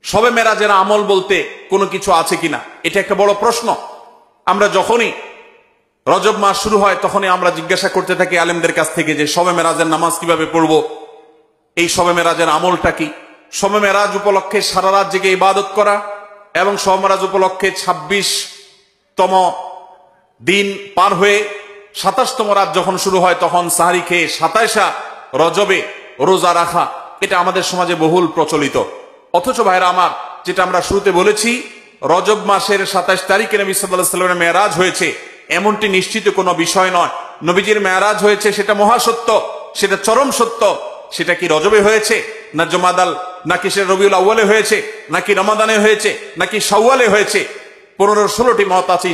শবে মেরাজের আমল বলতে কোনো কিছু আছে কিনা, এটা একটা বড় প্রশ্ন। আমরা যখনই রজব মাস শুরু হয় তখনই আমরা জিজ্ঞাসা করতে থাকি আলেমদের কাছ থেকে যে শবে মেরাজের নামাজ কিভাবে পড়বো, এই শবে মেরাজের আমলটা কি। শবে মেরাজ উপলক্ষে সারা রাত জেগে ইবাদত করা এবং শবে মেরাজ উপলক্ষে 26তম দিন পার হয়ে 27তম রাত যখন শুরু হয় তখন সাহারি খেয়ে 27 রজবে রোজা রাখা, এটা আমাদের সমাজে বহুল প্রচলিত। অথচ ভাইরা আমার, যেটা আমরা শুরুতে বলেছি, রজব মাসের 27 তারিখে নবী সাল্লাল্লাহু আলাইহি ওয়াসাল্লামের মেরাজ হয়েছে এমনটি নিশ্চিত কোনো বিষয় নয়। নবীজির মেরাজ হয়েছে সেটা মহাসত্য, সেটা চরম সত্য। সেটা কি রজবে হয়েছে, না জুমাদাল, নাকি সেটা রবিউল আউয়ালে হয়েছে, নাকি রমাদানে হয়েছে, নাকি শাওয়ালে হয়েছে, 15-16টি মত আছে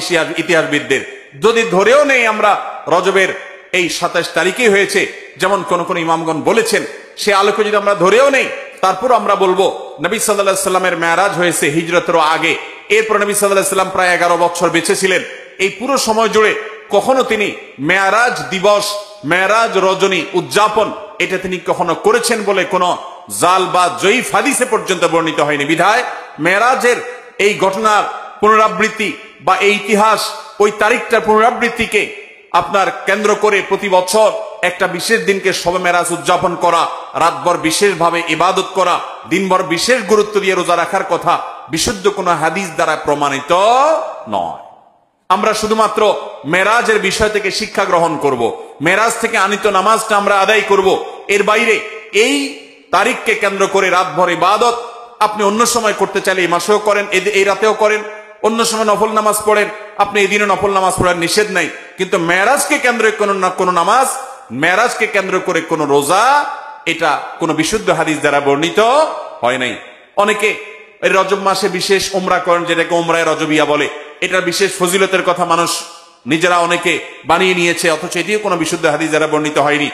ইতিহাসবিদদের। যদি ধরেও নেই আমরা রজবের এই 27 তারিখে হয়েছে, যেমন কোন কোন ইমামগণ বলেছেন, সে আলোকে যদি আমরা ধরেও নেই, তারপর আমরা বলবো নবী সাল্লাল্লাহু আলাইহি সাল্লামের মেরাজ হয়েছে হিজরতের আগে। এরপর নবী সাল্লাল্লাহু আলাইহি সাল্লাম প্রায় 11 বছর বেঁচে ছিলেন। এই পুরো সময় জুড়ে কখনো তিনি মেরাজ দিবস, মেরাজ রজনী উদযাপন এটা তিনি কখনো করেছেন বলে কোন জাল বা জয়ীফ হাদিসে পর্যন্ত বর্ণিত হয়নি। বিধায় মেরাজের এই ঘটনার পুনরাবৃত্তি বা এই ইতিহাস, ওই তারিখটার পুনরাবৃত্তিকে আপনার কেন্দ্র করে প্রতি বছর একটা বিশেষ দিনকে শবে মেরাজ উদযাপন করা, রাতভর বিশেষভাবে ইবাদত করা, দিনভর বিশেষ গুরুত্ব দিয়ে রোজা রাখার কথা বিশুদ্ধ কোনো হাদিস দ্বারা প্রমাণিত নয়। আমরা শুধুমাত্র মেরাজের বিষয় থেকে শিক্ষা গ্রহণ করব, মেরাজ থেকে আনিত নামাজটা আমরা আদায় করব। এর বাইরে এই তারিখকে কেন্দ্র করে রাতভর ইবাদত আপনি অন্য সময় করতে চাইলে এই মাসেও করেন, এই রাতেও করেন, অন্য সময় নফল নামাজ পড়েন, আপনি এই দিনে নফল নামাজ পড়ার নিষেধ নাই। কিন্তু মেরাজকে কেন্দ্র করে কোনো নামাজ, মেরাজকে কেন্দ্র করে কোনো রোজা, এটা কোনো বিশুদ্ধ হাদিস দ্বারা বর্ণিত হয় নাই। অনেকে এই রজব মাসে বিশেষ উমরা করেন, যেটাকে উমরায়ে রজবিয়া বলে। এটার বিশেষ ফজিলতের কথা মানুষ নিজেরা অনেকে বানিয়ে নিয়েছে, অথচ এটিও কোনো বিশুদ্ধ হাদিস দ্বারা বর্ণিত হয়নি।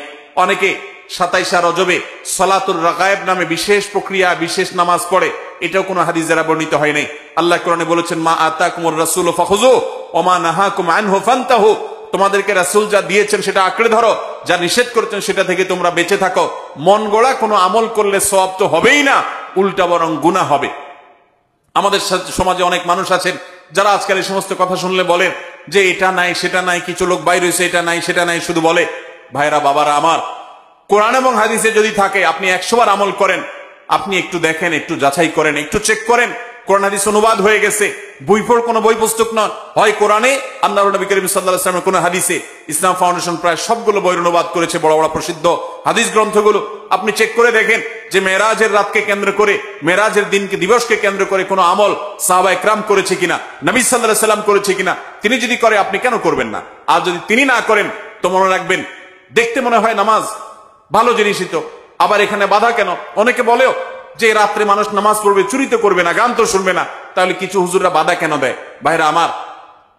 অনেকে 27 রজবে সালাতুর রাগায়েব নামে বিশেষ প্রক্রিয়া, বিশেষ নামাজ পড়ে, এটাও কোনো হাদিস দ্বারা বর্ণিত হয় নাই। আল্লাহ কোরআনে বলেছেন, মা আতাকুমুর রাসূলু ফাখুযু ওয়া মা নাহাকুম আনহু ফান্তাহু, তোমাদেরকে রাসূল যা দিয়েছেন সেটা আঁকড়ে ধরো, যা নিষেধ করেছেন সেটা থেকে তোমরা বেঁচে থাকো। মন গড়া কোনো আমল করলে সওয়াব তো হবেই না, উল্টা বরং গুনাহ হবে। আমাদের সমাজে অনেক মানুষ আছেন যারা আজকাল এই সমস্ত কথা শুনলে বলেন যে এটা নাই সেটা নাই, কিছু লোক বাইরে হয়েছে, এটা নাই সেটা নাই শুধু বলে। ভাইরা বাবারা আমার, কোরআন এবং হাদিসে যদি থাকে আপনি 100 বার আমল করেন, আপনি একটু দেখেন, একটু যাচাই করেন, একটু চেক করেন। কোরআন হাদিস অনুবাদ হয়ে গেছে, কোনো বই পুস্তক নয়, হয় কোরআনে, আল্লাহর নবী করিম সাল্লাল্লাহু আলাইহি ওয়াসাল্লামের কোন হাদিসে। ইসলাম ফাউন্ডেশন প্রায় সবগুলো বই অনুবাদ করেছে, বড় বড় প্রসিদ্ধ হাদিস গ্রন্থগুলো। আপনি চেক করে দেখেন যে মেরাজের রাতকে কেন্দ্র করে, মেরাজের দিনকে, দিবসকে কেন্দ্র করে কোনো আমল সাহাবায়ে কেরাম করেছে কিনা, নবী সাল্লাল্লাহু আলাইহি ওয়াসাল্লাম করেছে কিনা। তিনি যদি করে আপনি কেন করবেন না? আর যদি তিনি না করেন তো মনে রাখবেন, দেখতে মনে হয় নামাজ ভালো জিনিসই তো, আবার এখানে বাধা কেন? অনেকে বলেও যে রাত্রে মানুষ নামাজ পড়বে, চুরি তো করবে না, গান তো শুনবে না, তাহলে কিছু হুজুররা বাধা কেন দেয়? ভাইরা আমার,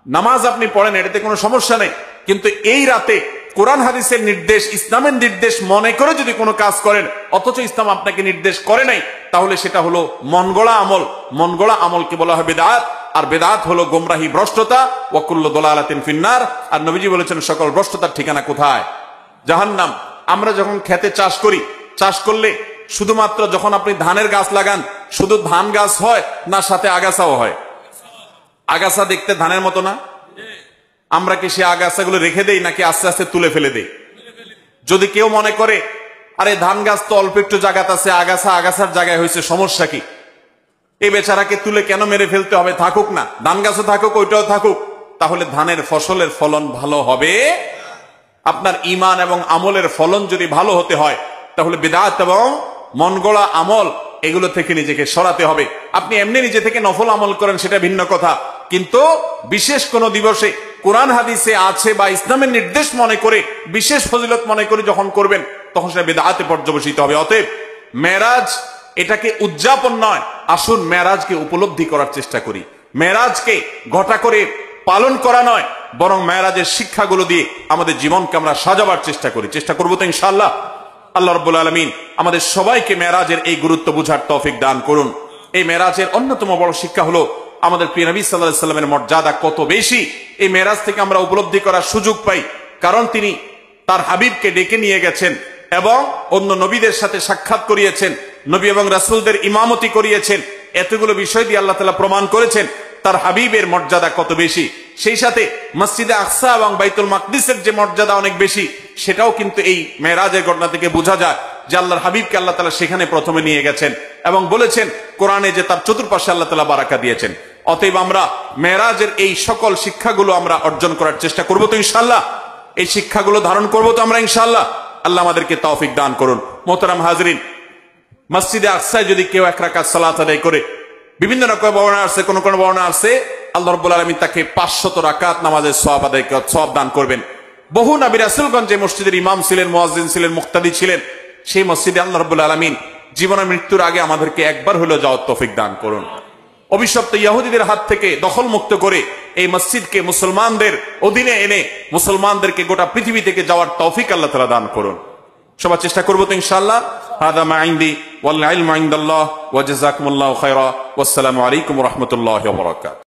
নামাজ আপনি পড়েন, এটাতে কোনো সমস্যা নেই, কিন্তু এই রাতে কোরআন হাদিসের নির্দেশ, ইসলামের নির্দেশ মনে করে যদি কোনো কাজ করেন, অথচ ইসলাম আপনাকে নির্দেশ করে নাই, তাহলে সেটা হলো মন গড়া আমল। মন গড়া আমলকে বলা হয় বিদআত, আর বিদআত হলো গোমরাহি, ভ্রষ্টতা। ওয়া কুল্লু দালালাতিন ফিন্নার, আর নবীজি বলেছেন সকল ভ্রষ্টতার ঠিকানা কোথায়? জাহান্নাম। আমরা যখন খেতে চাষ করি, চাষ করলে শুধুমাত্র যখন আপনি ধানের গাছ লাগান, শুধু ধান গাছ হয় না সাথে আগাছাও হয়? আগাছা দেখতে ধানের মতো না? আমরা কি সে আগাছাগুলো রেখে দেই নাকি আস্তে আস্তে তুলে ফেলে দেই? যদি কেউ মনে করে আরে ধান গাছ তো অল্প একটু জায়গাতে আছে, আগাছা আগাছার জায়গায় হয়েছে, সমস্যা কি? এই বেচারাকে তুলে কেন মেরে ফেলতে হবে? থাকুক না, ধান গাছও থাকুক, ওইটাও থাকুক, তাহলে ধানের ফসলের ফলন ভালো হবে। আপনার ঈমান এবং আমলের ফলন যদি ভালো হতে হয়, তাহলে বিদআত এবং মন গড়া আমল এগুলো থেকে নিজেকে সরাতে হবে। আপনি এমনি নিজে থেকে নফল আমল করেন, সেটা ভিন্ন কথা, কিন্তু বিশেষ কোন দিবসে কোরআন হাদিসে আছে বা ইসলামের নির্দেশ মনে করে, বিশেষ ফজিলত মনে করে যখন করবেন, তখন সেটা বিদআতে পর্যবসিত হবে। অতএব মেরাজ এটাকে উদযাপন নয়, আসুন মেরাজকে উপলব্ধি করার চেষ্টা করি। মেরাজকে ঘটা করে পালন করা নয়, বরং মেরাজের শিক্ষাগুলো দিয়ে আমাদের জীবনকে আমরা সাজাবার চেষ্টা করবো তো ইনশাআল্লাহ। আল্লাহ রাব্বুল আলামিন আমাদের সবাইকে মেরাজের এই গুরুত্ব বুঝার তৌফিক দান করুন। এই মেরাজের অন্যতম বড় শিক্ষা হলো আমাদের প্রিয় নবী সাল্লাল্লাহু আলাইহি ওয়াসাল্লামের মর্যাদা কত বেশি, এই মেরাজ থেকে আমরা উপলব্ধি করার সুযোগ পাই। কারণ তিনি তার হাবিবকে ডেকে নিয়ে গেছেন এবং অন্য নবীদের সাথে সাক্ষাৎ করিয়েছেন, নবী এবং রাসূলদের ইমামতি করিয়েছেন, এতগুলো বিষয় দিয়ে আল্লাহ তাআলা প্রমাণ করেছেন তার হাবিবের মর্যাদা কত বেশি। সেই সাথে মসজিদে আকসা এবং বাইতুল মাকদিসের যে মর্যাদা অনেক বেশি, সেটাও কিন্তু এই মেরাজের ঘটনা থেকে বোঝা যায় যে আল্লাহর হাবিবকে আল্লাহ তাআলা সেখানে প্রথমে নিয়ে গেছেন এবং বলেছেন কোরআনে যে তার চতুর্পাশে আল্লাহ তাআলা বারাকা দিয়েছেন। অতএব আমরা মেরাজের এই সকল শিক্ষাগুলো আমরা অর্জন করার চেষ্টা করব তো ইনশাআল্লাহ, এই শিক্ষাগুলো ধারণ করব তো আমরা ইনশাআল্লাহ। আল্লাহ আমাদেরকে তৌফিক দান করুন। মোহতারাম হাজরিন, মসজিদে আকসায় যদি কেউ 1 রাকাত সালাত আদায় করে, বিভিন্ন রকম বর্ণনা আছে, কোন কোন বর্ণনা আছে আল্লাহ রাব্বুল আলামিন তাকে 500 রাকাত নামাজের সওয়াব আদায় সওয়াব দান করবেন। বহু নবী রাসূলগণ যে মসজিদের ইমাম ছিলেন, মুয়াজ্জিন ছিলেন, মুক্তাদি ছিলেন, সেই মসজিদে আল্লাহ রাব্বুল আলামিন জীবনের মৃত্যুর আগে আমাদেরকে একবার হলেও যাওয়ার তৌফিক দান করুন। অভিশপ্ত ইহুদিদের হাত থেকে দখল মুক্ত করে এই মসজিদকে মুসলমানদের অধীনে এনে মুসলমানদেরকে গোটা পৃথিবী থেকে যাওয়ার তৌফিক আল্লাহ তাআলা দান করুন। সবাই চেষ্টা করব তো ইনশাআল্লাহ। হাদা মা ইনদি ওয়াল ইলমু ইনদাল্লাহ ওয়া জাযাকুমুল্লাহু খায়রা ওয়াসসালামু আলাইকুম ওয়া রাহমাতুল্লাহি ওয়া বারাকাতুহু।